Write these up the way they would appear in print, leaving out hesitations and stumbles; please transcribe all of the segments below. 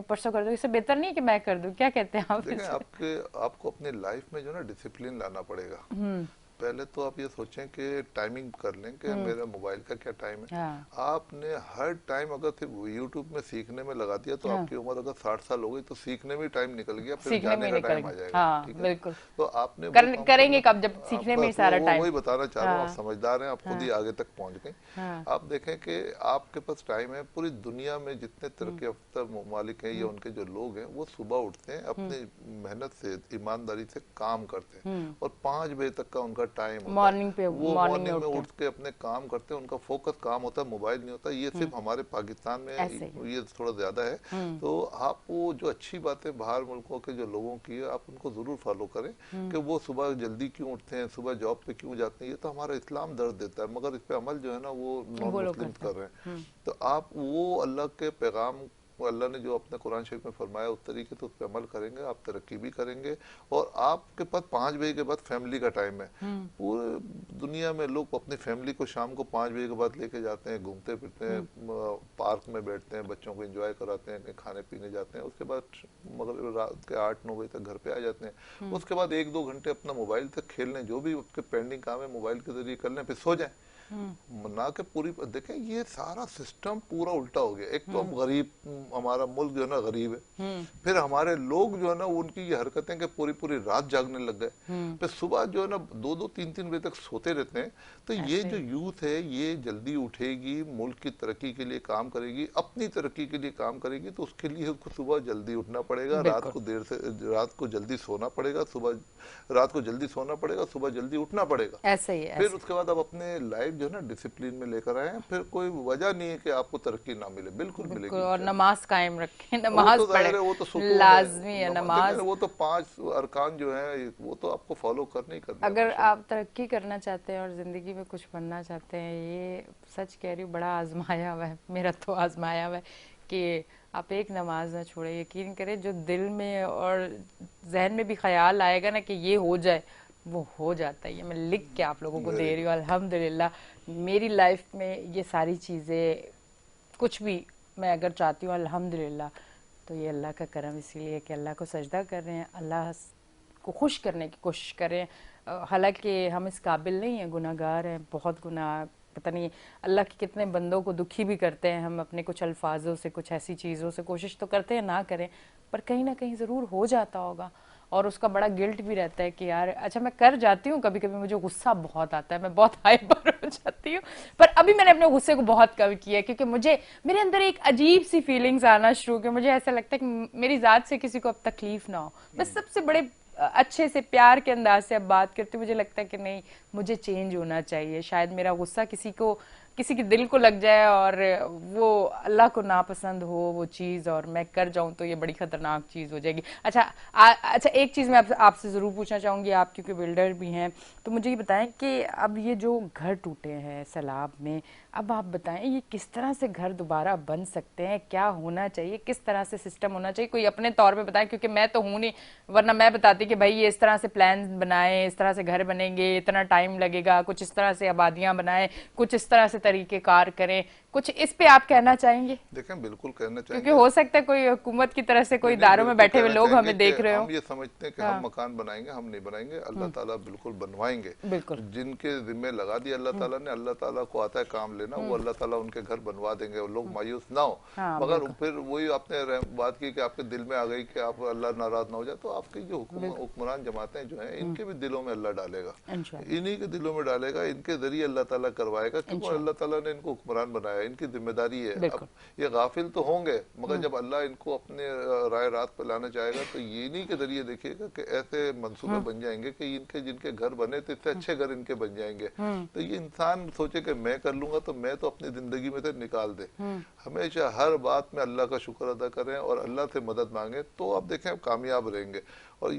परसों कर दो, इससे बेहतर नहीं है कि मैं कर दूं? क्या कहते हैं आप देखें, इसे? आपको अपनी लाइफ में जो है ना डिसिप्लिन लाना पड़ेगा। हम्म। पहले तो आप ये सोचें कि टाइमिंग कर लें कि हम्म। मेरा मोबाइल का क्या टाइम है। हाँ। आपने हर टाइम अगर सिर्फ यूट्यूब में सीखने में लगा दिया तो हाँ, आपकी उम्र अगर 60 साल हो गई तो सीखने में टाइम निकल गया, फिर सीखने में जाने ही का निकल टाइम गई। आ जाएगा। हाँ, ठीक है। बिल्कुल। तो आपने वो काम करेंगे करना। कब, जब आप सीखने में ही बस सारा वो टाइम। वही बताना चाह रहा हूँ, आप हाँ। समझदार हैं, आप खुद हाँ। ही आगे तक पहुंच गए। हाँ। आप देखें कि आपके पास टाइम है। पूरी दुनिया में जितने हम्म। तरक्की याफ्ता ममालिक हैं या हम्म। उनके जो लोग हैं, वो सुबह उठते हैं, हम्म। अपनी मेहनत से ईमानदारी से काम करते हैं, हम्म। और 5 बजे तक का उनका टाइम होता है। मॉर्निंग पे, वो मॉर्निंग में मॉर्निंग में उठ के। उठ के अपने काम करते हैं, उनका फोकस काम होता है, मोबाइल नहीं होता। ये हम्म। सिर्फ हमारे पाकिस्तान में ऐसे ही। ये थोड़ा ज्यादा है। हम्म। तो आप वो जो अच्छी बातें बाहर मुल्कों के जो लोगों की है, आप उनको जरूर फॉलो करें हम्म। कि वो सुबह जल्दी क्यों उठते हैं, सुबह जॉब पे क्यों जाते हैं। ये तो हमारा इस्लाम दर्द देता है, मगर इस पे अमल जो है ना वो नॉन वो लोग मुस्लिम करते हैं। कर रहे हैं। हम्म। तो आप वो अल्लाह के पैगाम, वो अल्लाह ने जो अपने कुरान शरीफ में फरमाया उस तरीके से उस पर अमल करेंगे, आप तरक्की भी करेंगे। और आपके पास 5 बजे के बाद फैमिली का टाइम है। हम्म। पूरे दुनिया में लोग अपनी फैमिली को शाम को 5 बजे के बाद लेके जाते हैं, घूमते फिरते हैं, हम्म। पार्क में बैठते हैं, बच्चों को एंजॉय कराते हैं, कहीं खाने पीने जाते हैं। उसके बाद मगर रात के 8-9 बजे तक घर पे आ जाते हैं। हम्म। उसके बाद 1-2 घंटे अपना मोबाइल तक खेल लें, जो भी उसके पेंडिंग काम है मोबाइल के जरिए कर लें, फिर सो जाएं। हम्म। ना के पूरी देखें, ये सारा सिस्टम पूरा उल्टा हो गया। एक तो हम्म। हम गरीब, हमारा मुल्क जो है ना गरीब है। हम्म। फिर हमारे लोग जो है ना उनकी ये हरकतें कि पूरी पूरी रात जागने लग गए, हम्म। फिर सुबह जो है ना 2-2 3-3 बजे तक सोते रहते हैं। तो ये ऐसे जो ही। यूथ है ये जल्दी उठेगी, मुल्क की तरक्की के लिए काम करेगी, अपनी तरक्की के लिए काम करेगी, तो उसके लिए उसको सुबह जल्दी उठना पड़ेगा, बिल्कुल। रात को जल्दी सोना पड़ेगा, रात को जल्दी सोना पड़ेगा, सुबह जल्दी उठना पड़ेगा। ऐसे ही, फिर ऐसे। उसके बाद आप अपने लाइफ जो है ना डिसिप्लिन में लेकर आए हैं, फिर कोई वजह नहीं है कि आपको तरक्की ना मिले, बिल्कुल बिल्कुल, मिलेगी और इंशाल्लाह। नमाज कायम रखें, वो नमाज तो पढ़े। जाहिर है, वो तो सुकून है। लाजमी है देखें, नमाज। वो तो 5 अरकान जो है वो तो आपको फॉलो करने ही करने हैं अगर आप माशाल्लाह। तरक्की करना चाहते हैं और ज़िंदगी में कुछ बनना चाहते हैं, ये सच कह रही हूँ, बड़ा आजमाया हुआ है, मेरा तो आजमाया हुआ है कि आप एक नमाज ना छोड़े। यकीन करें, जो दिल में और जहन में भी ख्याल आएगा ना कि ये हो जाए, वो हो जाता है। ये मैं लिख के आप लोगों को वेरी दे रही गुड। हूँ। अल्हम्दुलिल्लाह, मेरी लाइफ में ये सारी चीज़ें, कुछ भी मैं अगर चाहती हूँ अल्हम्दुलिल्लाह, तो ये अल्लाह का करम इसीलिए कि अल्लाह को सजदा कर रहे हैं, अल्लाह को खुश करने की कोशिश करें। हालांकि हम इस काबिल नहीं हैं, गुनाहगार हैं, बहुत गुनाह, पता नहीं अल्लाह के कितने बंदों को दुखी भी करते हैं हम अपने कुछ अल्फाजों से, कुछ ऐसी चीज़ों से। कोशिश तो करते हैं ना करें, पर कहीं ना कहीं ज़रूर हो जाता होगा, और उसका बड़ा गिल्ट भी रहता है कि यार, अच्छा मैं कर जाती हूँ कभी कभी, मुझे गुस्सा बहुत आता है, मैं बहुत हाइपर हो जाती हूँ। पर अभी मैंने अपने गुस्से को बहुत कम किया है, क्योंकि मुझे मेरे अंदर एक अजीब सी फीलिंग्स आना शुरू कि मुझे ऐसा लगता है कि मेरी ज़ात से किसी को अब तकलीफ ना हो। मैं सबसे बड़े अच्छे से प्यार के अंदाज से अब बात करती हूँ। मुझे लगता है कि नहीं, मुझे चेंज होना चाहिए। शायद मेरा गुस्सा किसी के दिल को लग जाए और वो अल्लाह को नापसंद हो वो चीज़, और मैं कर जाऊं तो ये बड़ी खतरनाक चीज़ हो जाएगी। अच्छा, अच्छा, एक चीज़ मैं आपसे ज़रूर पूछना चाहूँगी, आप क्योंकि बिल्डर भी हैं, तो मुझे ये बताएं कि अब ये जो घर टूटे हैं सैलाब में, अब आप बताएं ये किस तरह से घर दोबारा बन सकते हैं, क्या होना चाहिए, किस तरह से सिस्टम होना चाहिए, कोई अपने तौर पे बताएं, क्योंकि मैं तो हूं नहीं, वरना मैं बताती कि भाई ये इस तरह से प्लान बनाएं, इस तरह से घर बनेंगे, इतना टाइम लगेगा, कुछ इस तरह से आबादियां बनाएं, कुछ इस तरह से तरीके कार करें। कुछ इस पे आप कहना चाहेंगे? देखें, बिल्कुल कहना क्योंकि चाहेंगे। हो सकता है कोई हुकूमत की तरफ से, नहीं कोई नहीं, इदारों में बिल्कुल बैठे हुए कहना लोग चाहेंगे हमें कि देख रहे हो। हम ये समझते हैं कि हम हाँ। मकान बनाएंगे, हम नहीं बनाएंगे, अल्लाह हम्म। ताला बिल्कुल बनवाएंगे। बिल्कुल। जिनके जिम्मे लगा दिया अल्लाह हम्म। ताला ने, अल्लाह ताला को आता है काम लेना, वो हम्म। अल्लाह ताला उनके घर बनवा देंगे, और लोग मायूस ना हो। हाँ, मगर बिल्कुल। फिर वही आपने बात की कि आपके दिल में आ गई कि आप अल्लाह नाराज ना हो जाए, तो आपकी जो बिल्कुल। हुक्मरान जमातें जो हैं, इनके भी दिलों में अल्लाह डालेगा, इंशाल्लाह। इन्हीं के दिलों में डालेगा, इनके जरिए अल्लाह ताला करवाएगा, क्योंकि अल्लाह इंशाल्लाह। ताला ने इनको हुक्मरान बनाया, इनकी जिम्मेदारी है। अब बिल्कुल। ये गाफिल तो होंगे, मगर हम्म। जब अल्लाह इनको अपने राय रात पे लाना चाहेगा, तो ये इन्हीं के जरिए देखिएगा कि ऐसे मंसूबे हम्म। बन जाएंगे कि इनके जिनके घर बने थे इससे अच्छे घर इनके बन जाएंगे। हम्म। तो ये इंसान सोचे कि मैं कर लूंगा, तो मैं तो अपनी जिंदगी में से निकाल दे। हम्म। हमेशा हर बात में अल्लाह का शुक्र अदा करें और अल्लाह से मदद मांगे, तो आप देखें आप कामयाब रहेंगे। और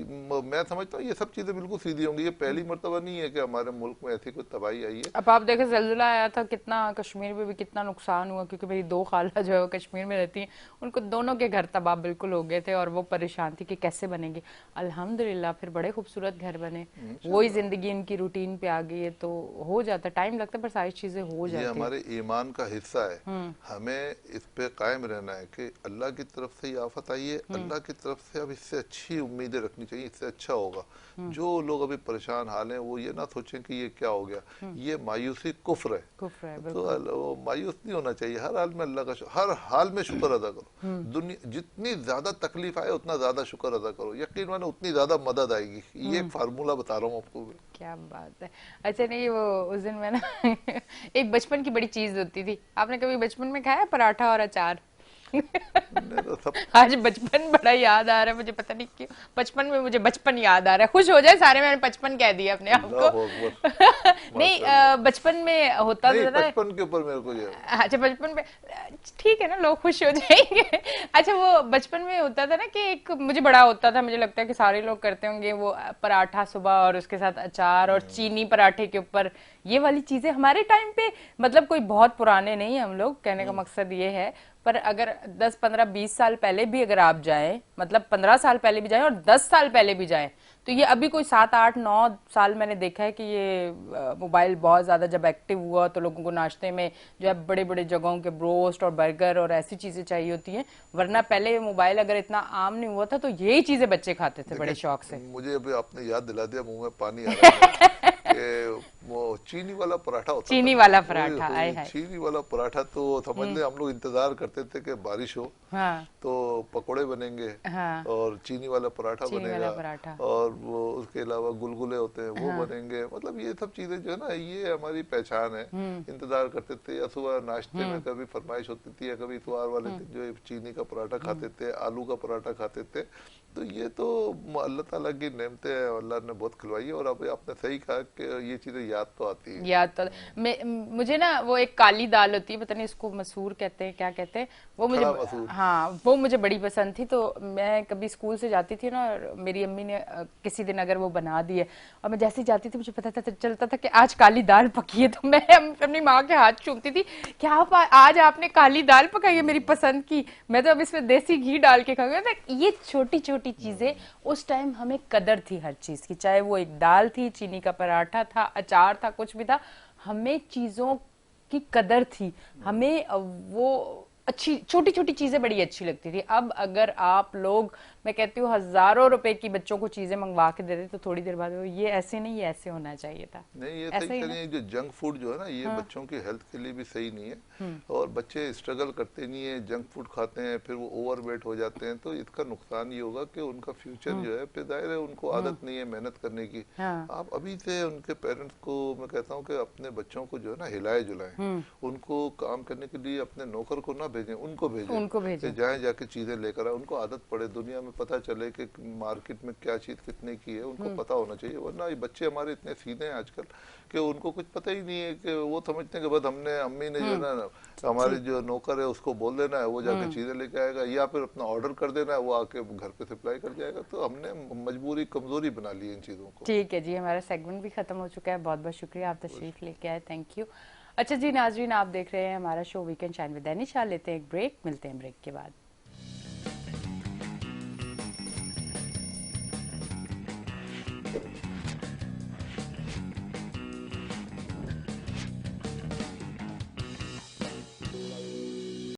मैं समझता हूँ ये सब चीजें बिल्कुल सीधी होंगी। ये पहली मर्तबा नहीं है कि हमारे मुल्क में ऐसी कोई तबाही आई है। अब आप देखें, जल्जला आया था, कितना कश्मीर में भी कितना नुकसान हुआ, क्योंकि मेरी 2 खाला जो है वो कश्मीर में रहती हैं, उनको दोनों के घर तबाह बिल्कुल हो गए थे और वो परेशान थी कि कैसे बनेंगे। अल्हम्दुलिल्लाह फिर बड़े खूबसूरत घर बने, वही इंशाल्लाह। जिंदगी इनकी रूटीन पे आ गई है, तो हो जाता, टाइम लगता है पर सारी चीजें हो ये जाती है। हमारे ईमान का हिस्सा है, हमें इस पे कायम रहना है कि अल्लाह की तरफ से ये आफत आई है, अल्लाह की तरफ से अब इससे अच्छी उम्मीदें रखनी चाहिए, इससे अच्छा होगा। जो लोग अभी परेशान हाल हैं वो ये ना सोचें कि ये क्या हो गया, ये मायूसी कुफ्र है। कुफ्र है तो बिल्कुल। वो मायूस नहीं होना चाहिए, हर हाल में अल्लाह का हर हाल में शुक्र अदा करो। दुनिया जितनी ज्यादा तकलीफ आए उतना ज्यादा शुक्र अदा करो, यकीन माने उतनी ज्यादा मदद आएगी। ये एक फार्मूला बता रहा हूँ आपको। क्या बात है। अच्छा नहीं, वो उस दिन मैं ना एक बचपन की बड़ी चीज होती थी, आपने कभी बचपन में खाया पराठा और अचार? मैंने तो सब आज बचपन बड़ा याद आ रहा है मुझे, पता नहीं क्यों बचपन में मुझे बचपन याद आ रहा है। खुश हो जाए सारे, मैंने बचपन कह दिया अपने आप अल्लाह को। अकबर, नहीं, माशाल्लाह। बचपन में होता नहीं, था ना। बचपन के ऊपर मेरे को जो है, अच्छा बचपन में, ठीक है ना, लोग खुश हो जाएंगे। अच्छा वो बचपन में होता था ना कि एक मुझे बड़ा होता था, मुझे लगता है कि सारे लोग करते होंगे, वो पराठा सुबह और उसके साथ अचार और चीनी पराठे के ऊपर, ये वाली चीजें हमारे टाइम पे, मतलब कोई बहुत पुराने नहीं हम लोग, कहने का मकसद ये है। पर अगर 10 15 20 साल पहले भी अगर आप जाएं, मतलब 15 साल पहले भी जाएं और 10 साल पहले भी जाएं, तो ये अभी कोई 7 8 9 साल मैंने देखा है कि ये मोबाइल बहुत ज्यादा जब एक्टिव हुआ तो लोगों को नाश्ते में जो है बड़े बड़े जगहों के ब्रोस्ट और बर्गर और ऐसी चीजें चाहिए होती हैं, वरना पहले ये मोबाइल अगर इतना आम नहीं हुआ था तो यही चीजें बच्चे खाते थे बड़े शौक से। देखिए मुझे अभी आपने याद दिला दिया, मुंह में पानी आ रहा है मेरे कि वो चीनी वाला पराठा होता था चीनी ना, वाला ओए पराठा, आय होए, हाय। चीनी वाला पराठा तो समझ ले हम लोग इंतजार करते थे कि बारिश हो हाँ तो पकोड़े बनेंगे हाँ। और चीनी वाला पराठा चीनी वाला बनेगा, पराठा। और वो उसके अलावा गुलगुले होते हैं वो बनेंगे। मतलब ये सब चीजें जो है ना, ये हमारी पहचान है। इंतजार करते थे, या सुबह नाश्ते में कभी फरमाइश होती थी, या कभी इतवार वाले दिन जो है चीनी का पराठा खाते थे, आलू का पराठा खाते थे। तो ये तो अल्लाह ताला की नेमतें हैं, अल्लाह ने बहुत खिलवाई है। और अब आपने सही कहा कि ये चीजें याद तो आती है। याद तो मुझे ना वो एक काली दाल होती है, पता नहीं उसको मसूर कहते हैं क्या कहते हैं, वो मुझे, खड़ा मसूर। हाँ वो मुझे बड़ी पसंद थी। तो मैं कभी स्कूल से जाती थी ना, और मेरी अम्मी ने किसी दिन अगर वो बना दी है और मैं जैसे ही जाती थी मुझे पता था, चलता था कि आज काली दाल पकी है, तो मैं अपनी माँ के हाथ चूमती थी, क्या आप आज आपने काली दाल पकाई है मेरी पसंद की, मैं तो अब इसमें देसी घी डाल के खाऊंगी। ये छोटी छोटी चीजें उस टाइम हमें कदर थी हर चीज की, चाहे वो एक दाल थी, चीनी का पराठा था, अचार था, कुछ भी था, हमें चीजों की कदर थी। हमें वो अच्छी छोटी छोटी चीजें बड़ी अच्छी लगती थी। अब अगर आप लोग, मैं कहती हूँ, हजारों रुपए की बच्चों को चीजें मंगवा के देते तो थोड़ी देर बाद वो, ये ऐसे नहीं, ये ऐसे होना चाहिए था। नहीं, ये सही ऐसा ही ना। करिए, जो जंक फूड जो है ना, ये हाँ। बच्चों की हेल्थ के लिए भी सही नहीं है। और बच्चे स्ट्रगल करते नहीं है, जंक फूड खाते हैं, फिर वो ओवरवेट हो जाते हैं। तो इसका नुकसान ये होगा कि उनका फ्यूचर जो है, फिर जाहिर है उनको आदत नहीं है मेहनत करने की। हाँ। आप अभी से उनके पेरेंट्स को मैं कहता हूँ कि अपने बच्चों को जो है ना हिलाए जुलाएं, उनको काम करने के लिए अपने नौकर को ना भेजें, उनको भेजें उनको कि भेजें। जाए जाके चीजें लेकर आए, उनको आदत पड़े, दुनिया में पता चले कि मार्केट में क्या चीज कितने की है, उनको पता होना चाहिए। वरना ये बच्चे हमारे इतने सीधे हैं आजकल कि उनको कुछ पता ही नहीं है, कि वो समझते हैं कि बस हमने, अम्मी ने जो है ना, हमारे जो नौकर है उसको बोल देना है, वो जाके चीजें लेके आएगा, या फिर अपना ऑर्डर कर देना है, वो आके घर पे सप्लाई कर जाएगा। तो हमने मजबूरी, कमजोरी बना ली है इन चीजों को। ठीक है जी, हमारा सेगमेंट भी खत्म हो चुका है, बहुत बहुत शुक्रिया, आप तशरीफ लेके आए, थैंक यू। अच्छा जी नाजरीन, आप देख रहे हैं हमारा show weekend shine with Danish. लेते हैं एक ब्रेक, मिलते हैं ब्रेक के बाद।